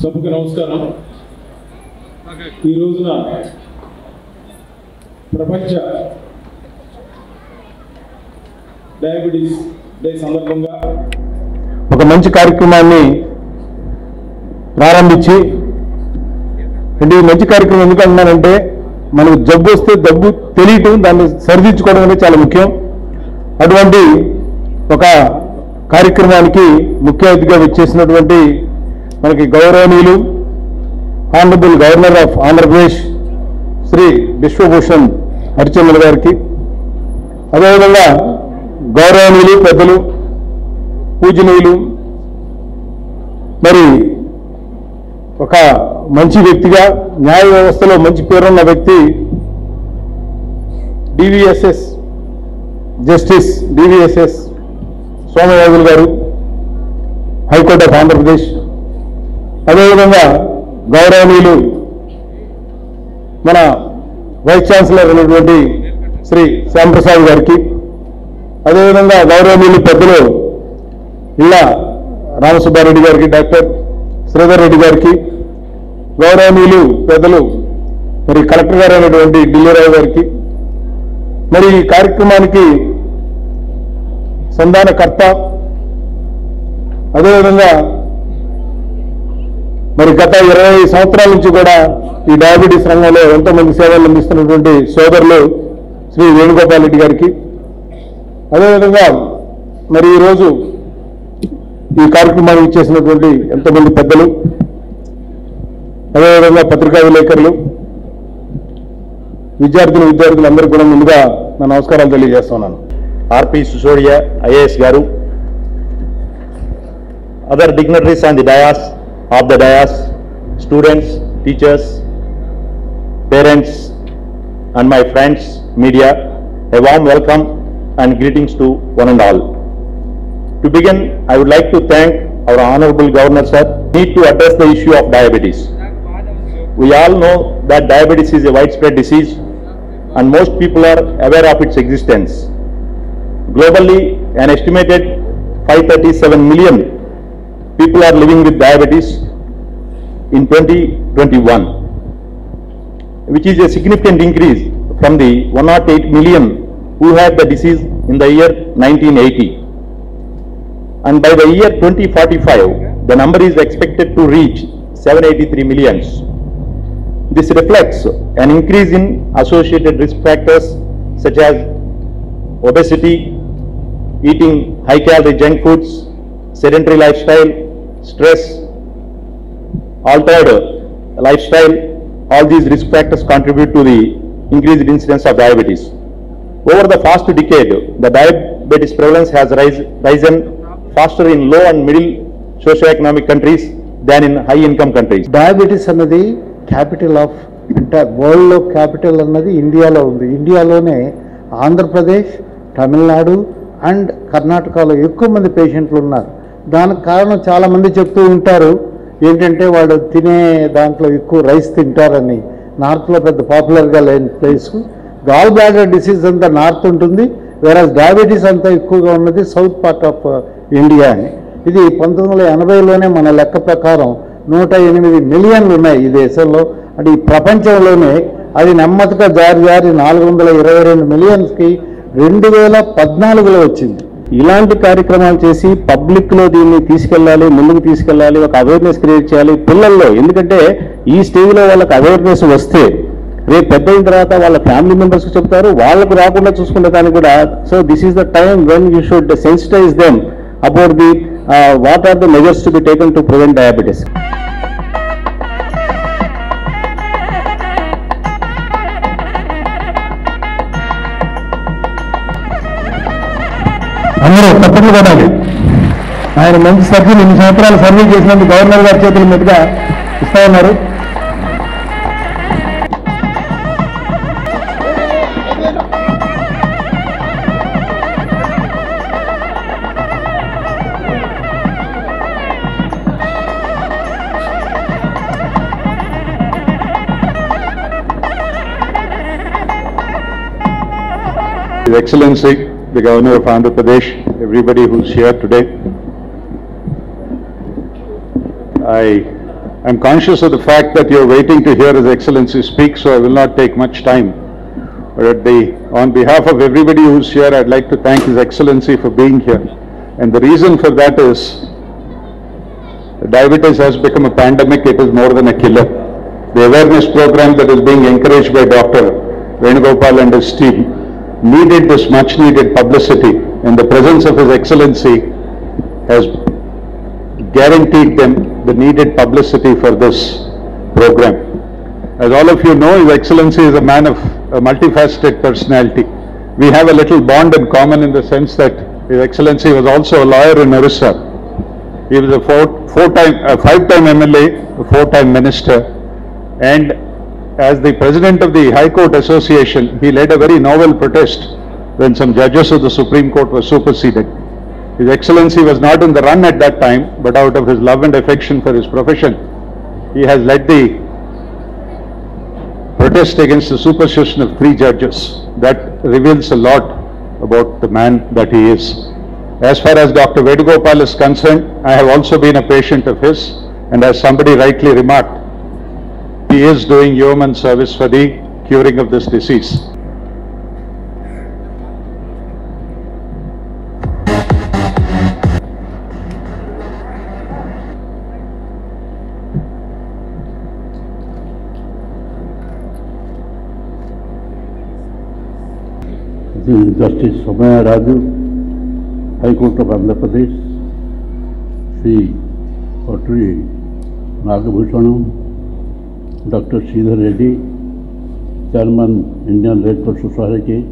సభకు నమస్కారం. ఈ రోజున ప్రపంచ డయాబెటీస్ డే సందర్భంగా ఒక మంచి కార్యక్రమాన్ని ప్రారంభించి, అంటే ఈ మంచి కార్యక్రమం ఎందుకు అంటున్నానంటే, మనకు జబ్బు వస్తే జబ్బు తెలియటం, దాన్ని సరిదిద్దుకోవడం అనేది చాలా ముఖ్యం. అటువంటి ఒక కార్యక్రమానికి ముఖ్య అతిథిగా వచ్చేసినటువంటి మనకి గౌరవనీయులు honourable governor of Andhra Pradesh Shri Vishwabhushan Harichandan గారికి, అదేవిధంగా గౌరవనీయులు పెద్దలు పూజనీయులు, మరి ఒక మంచి వ్యక్తిగా న్యాయ వ్యవస్థలో మంచి పేరున్న వ్యక్తి జస్టిస్ డివిఎస్ఎస్ సోమయాజులు గారు, హైకోర్టు ఆఫ్ ఆంధ్రప్రదేశ్, అదేవిధంగా గౌరవనీయులు మన వైస్ ఛాన్సలర్ అయినటువంటి శ్రీ శ్యాంప్రసాద్ గారికి, అదేవిధంగా గౌరవనీయులు పెద్దలు ఇళ్ళ రామసుబ్బారెడ్డి గారికి, డాక్టర్ శ్రీధర్ రెడ్డి గారికి, గౌరవనీయులు పెద్దలు మరి కలెక్టర్ గారు అయినటువంటి ఢిల్లీరావు గారికి, మరి ఈ కార్యక్రమానికి సంధానకర్త, అదేవిధంగా మరి గత 20 సంవత్సరాల నుంచి కూడా ఈ డయాబెటీస్ రంగంలో ఎంతోమంది సేవలు అందిస్తున్నటువంటి సోదరులు శ్రీ వేణుగోపాల్ రెడ్డి గారికి, అదేవిధంగా మరి ఈరోజు ఈ కార్యక్రమానికి ఇచ్చేసినటువంటి ఎంతోమంది పెద్దలు, అదేవిధంగా పత్రికా విలేకరులు, విద్యార్థులు అందరూ కూడా ముందుగా నా నమస్కారాలు తెలియజేస్తున్నాను. ఆర్పి సిసోడియా ఐఏఎస్ గారు, other dignitaries on the dais, students, teachers, parents, and my friends, media, a warm welcome and greetings to one and all. To begin, I would like to thank our Honorable Governor Sir. Need to address the issue of diabetes. We all know that diabetes is a widespread disease and most people are aware of its existence. Globally, an estimated 537 million people are living with diabetes in 2021, which is a significant increase from the 108 million who had the disease in the year 1980. And by the year 2045, the number is expected to reach 783 millions. This reflects an increase in associated risk factors such as obesity, eating high-calorie junk foods, sedentary lifestyle, stress, altered lifestyle. All these risk factors contribute to the increased incidence of diabetes. Over the past decade, the diabetes prevalence has risen faster in low and middle socioeconomic countries than in high-income countries. Diabetes అన్నది capital of, అంటే వరల్డ్లో capital అన్నది ఇండియాలో ఉంది. ఇండియాలోనే Andhra Pradesh, Tamil Nadu and కర్ణాటకలో ఎక్కువ మంది పేషెంట్లు ఉన్నారు. దానికి కారణం చాలామంది చెప్తూ ఉంటారు ఏంటంటే వాళ్ళు తినే దాంట్లో ఎక్కువ రైస్ తింటారని. నార్త్లో పెద్ద పాపులర్గా లేని ప్లేస్. గాల్ బ్లాడర్ డిసీజ్ అంతా నార్త్ ఉంటుంది, వేరాజ్ డయాబెటీస్ అంతా ఎక్కువగా ఉన్నది సౌత్ పార్ట్ ఆఫ్ ఇండియా అని. ఇది 1980లోనే మన లెక్క ప్రకారం 108 మిలియన్లు ఉన్నాయి ఈ దేశంలో. అంటే ఈ ప్రపంచంలోనే అది నెమ్మదిగా జారి 422 మిలియన్స్కి 2014లో వచ్చింది. ఇలాంటి కార్యక్రమాలు చేసి పబ్లిక్లో దీన్ని తీసుకెళ్ళాలి, ముందుకు తీసుకెళ్ళాలి, ఒక అవేర్నెస్ క్రియేట్ చేయాలి పిల్లల్లో. ఎందుకంటే ఈ స్టేజ్లో వాళ్ళకి అవేర్నెస్ వస్తే రేపు పెద్ద అయిన తర్వాత వాళ్ళ ఫ్యామిలీ మెంబర్స్కి చెప్తారు, వాళ్ళకు రాకుండా చూసుకునే దానికి కూడా. So this is the time when you should sensitise them about the what are the measures to be taken to prevent diabetes. అందరూ తప్పట్లు కొనాలి. ఆయన మంచి సర్వీస్, 2 సంవత్సరాలు సర్వీస్ చేసినందుకు గవర్నర్ గారి చేతుల మీదుగా ఇస్తా ఉన్నారు. His Excellency, the Governor of Andhra Pradesh, everybody who's here today, I I'm conscious of the fact that you're waiting to hear His Excellency speak, so I will not take much time. But on behalf of everybody who's here, I'd like to thank His Excellency for being here. And the reason for that is, diabetes has become a pandemic. It is more than a killer. The awareness program that is being encouraged by Dr. Venugopal and his team needed this much needed publicity, and the presence of His Excellency has guaranteed them the needed publicity for this program. As all of you know, His Excellency is a man of a multifaceted personality. We have a little bond in common in the sense that His Excellency was also a lawyer in Orissa. He was a five-time MLA, a four-time minister, and as the President of the High Court Association, he led a very novel protest when some judges of the Supreme Court were superseded. His Excellency was not in the run at that time, but out of his love and affection for his profession, he has led the protest against the supersession of 3 judges. That reveals a lot about the man that he is. As far as Dr. Venugopal is concerned, I have also been a patient of his, and as somebody rightly remarked, he is doing yeoman service for the curing of this disease. Justice Somaya Raju, High Court of Andhra Pradesh, Sri Auditorium Nagabhushanam, Dr. Sridhar Reddy, Chairman, Indian Red Cross Society,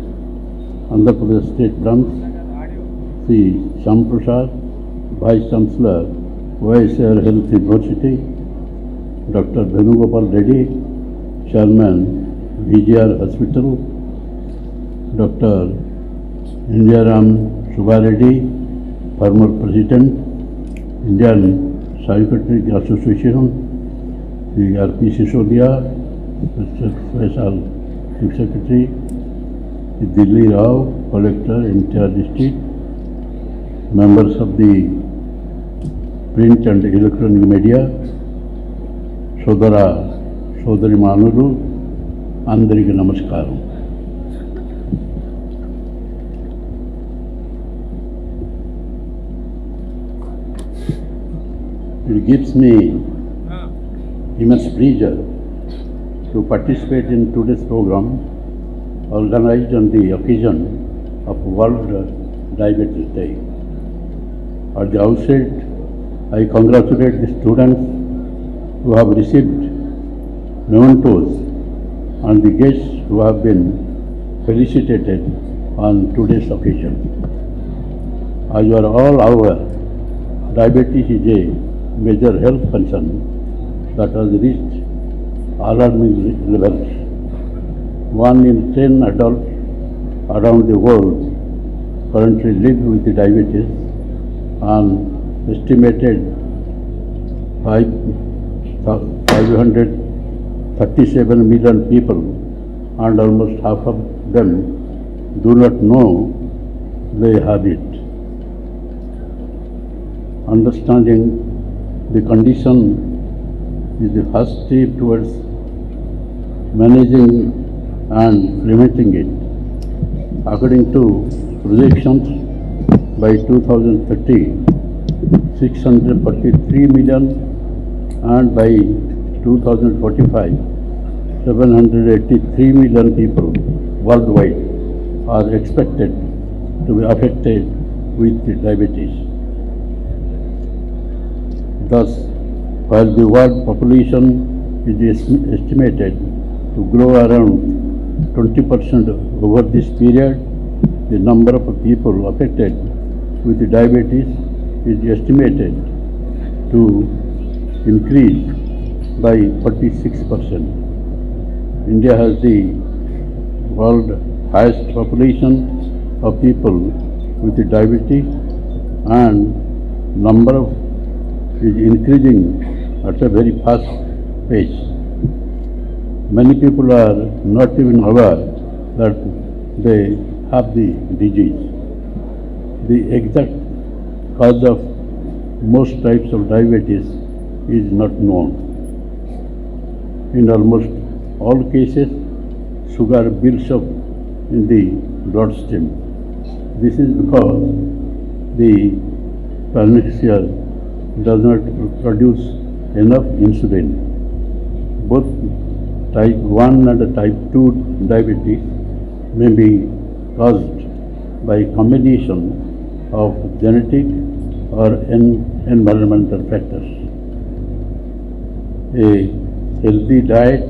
Andhra Pradesh State Branch, Sri Shyam Prasad, Vice Chancellor, YSR Health University, Dr. Venugopal Reddy, Chairman, VGR Hospital, Dr. Indiaram Subba Reddy, former President, Indian Psychiatric Association, the R.P. Sisodia, Special Chief Secretary, the Dilli Rao, Collector, entire district, members of the print and electronic media, Sodara, Sodari Manulu, Andriki Namaskaram. It gives me immense pleasure to participate in today's program organized on the occasion of World Diabetes Day. At the outset, I congratulate the students who have received mementos and the guests who have been felicitated on today's occasion. As you are all aware, diabetes is a major health concern that has reached alarming levels. 1 in 10 adults around the world currently live with diabetes, and estimated 537 million people, and almost half of them do not know they have it. Understanding the condition is the first step towards managing and preventing it. According to projections, by 2030, 643 million, and by 2045, 783 million people worldwide are expected to be affected with diabetes. Thus, while the world population is estimated to grow around 20% over this period, the number of people affected with diabetes is estimated to increase by 46%. India has the world's highest population of people with diabetes, and number of is increasing at a very fast pace. Many people are not even aware that they have the disease. The exact cause of most types of diabetes is not known. In almost all cases, sugar builds up in the bloodstream. This is because the pancreas does not produce enough insulin. Both type 1 and type 2 diabetes may be caused by a combination of genetic or environmental factors. A healthy diet,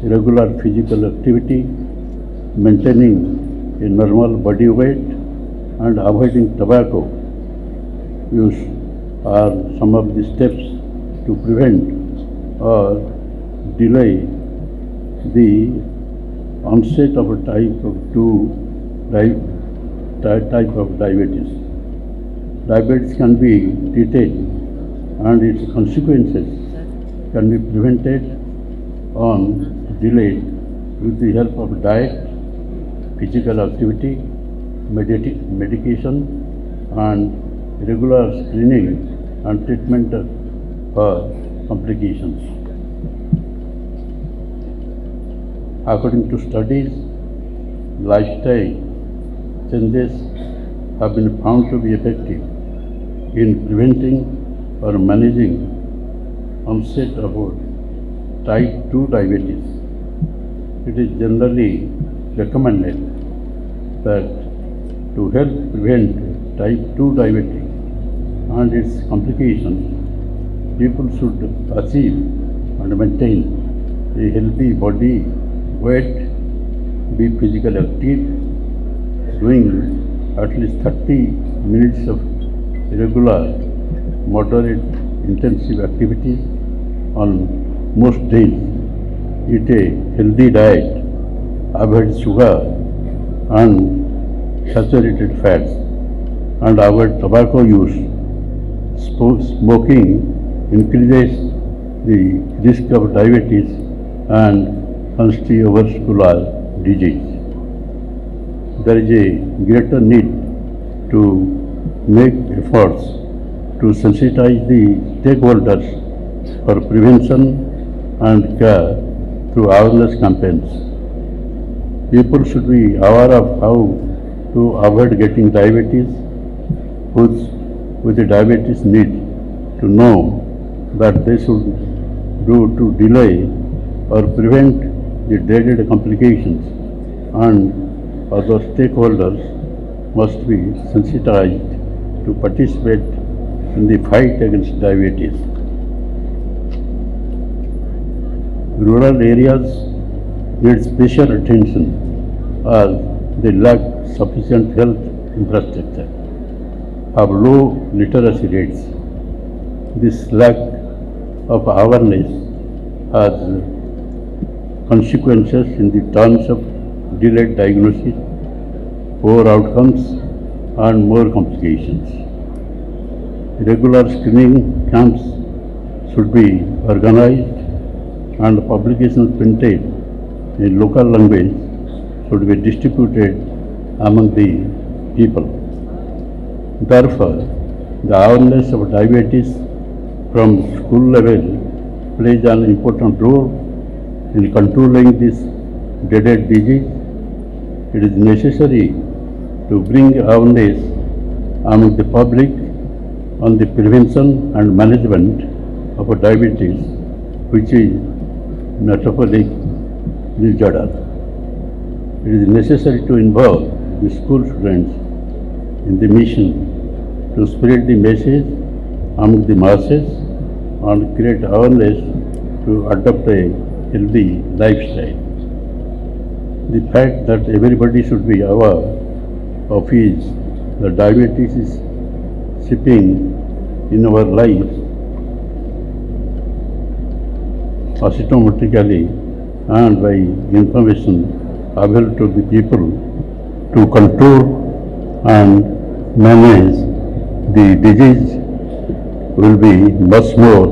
regular physical activity, maintaining a normal body weight, and avoiding tobacco use are some of the steps to prevent or delay the onset of a type of diabetes. Diabetes can be treated and its consequences can be prevented or delayed with the help of diet, physical activity, medication, and regular screening and treatment for complications. According to studies, lifestyle changes have been found to be effective in preventing or managing onset of type 2 diabetes. It is generally recommended that to help prevent type 2 diabetes and its complications, people should achieve and maintain a healthy body weight, be physically active, doing at least 30 minutes of regular, moderate, intensive activities on most days, eat a healthy diet, avoid sugar and saturated fats, and avoid tobacco use. Smoking increases the risk of diabetes and cardiovascular disease. There is a greater need to make efforts to sensitize the stakeholders for prevention and care through awareness campaigns. People should be aware of how to avoid getting diabetes. Those with the diabetes need to know that they should do to delay or prevent the dreaded complications, and other stakeholders must be sensitized to participate in the fight against diabetes. Rural areas need special attention as they lack sufficient health infrastructure, have low literacy rates. This lack of awareness has consequences in the terms of delayed diagnosis, poor outcomes, and more complications. Regular screening camps should be organized, and publications printed in local language should be distributed among the people. Therefore, the awareness of diabetes from school level plays an important role in controlling this dreaded disease. It is necessary to bring awareness among the public on the prevention and management of diabetes, which is metabolic disorder. It is necessary to involve the school students in the mission to spread the message among the masses and create awareness to adopt a healthy lifestyle. The fact that everybody should be aware of is that diabetes is seeping in our lives asymptomatically and by information available to the people to control and manage the disease will be much more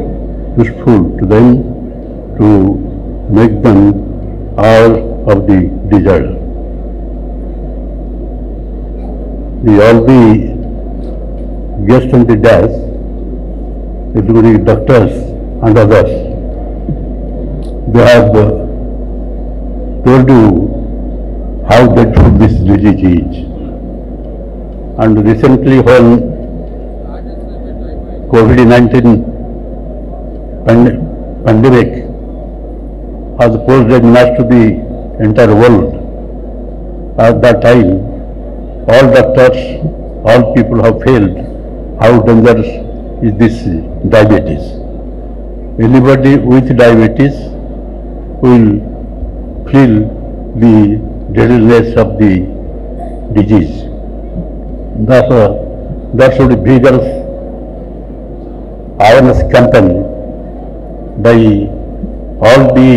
useful to them to make them aware of the disorder. All the guests on the dais, including doctors and others, they have told you how dreadful this disease is. And recently when COVID-19 pandemic has posed a menace to the entire world, at that time all doctors, all people have failed how dangerous is this diabetes. Anybody with diabetes will feel the deadliness of the disease. That should be vigorous awareness campaign by all the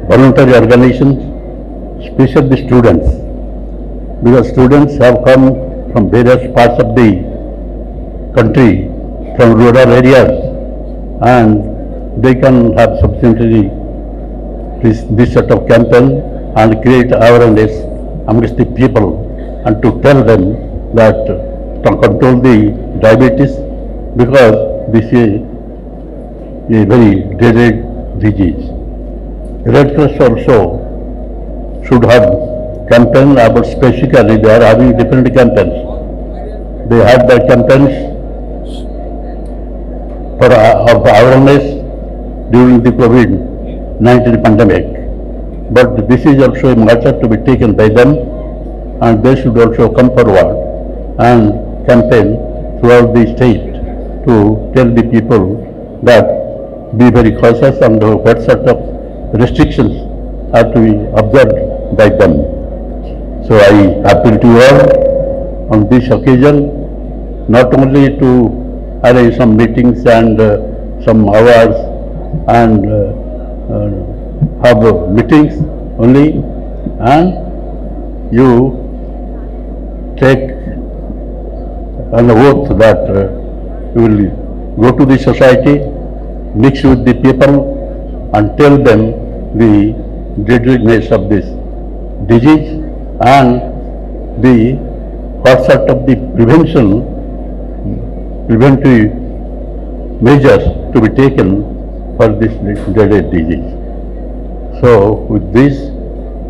voluntary organizations, especially the students, because students have come from various parts of the country, from rural areas, and they can have substantially this sort of campaign and create awareness amongst the people, and to tell them that to control the diabetes, because this is a very deadly disease. Red Cross also should have campaign about, specifically they are having different campaigns. They had the campaigns for of awareness during the COVID-19 pandemic. But this is also a matter to be taken by them, and they should also come forward and campaign throughout the state to tell the people that be very cautious and what sort of restrictions are to be observed by them. So I appeal to you all on this occasion, not only to arrange some meetings and some awards and have meetings only, and you take an oath that you will go to the society, mix with the people, and tell them the deadliness of this disease and the what sort of the preventive measures to be taken for this deadly disease. So with this,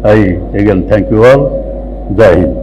I again thank you all. Jai Hind.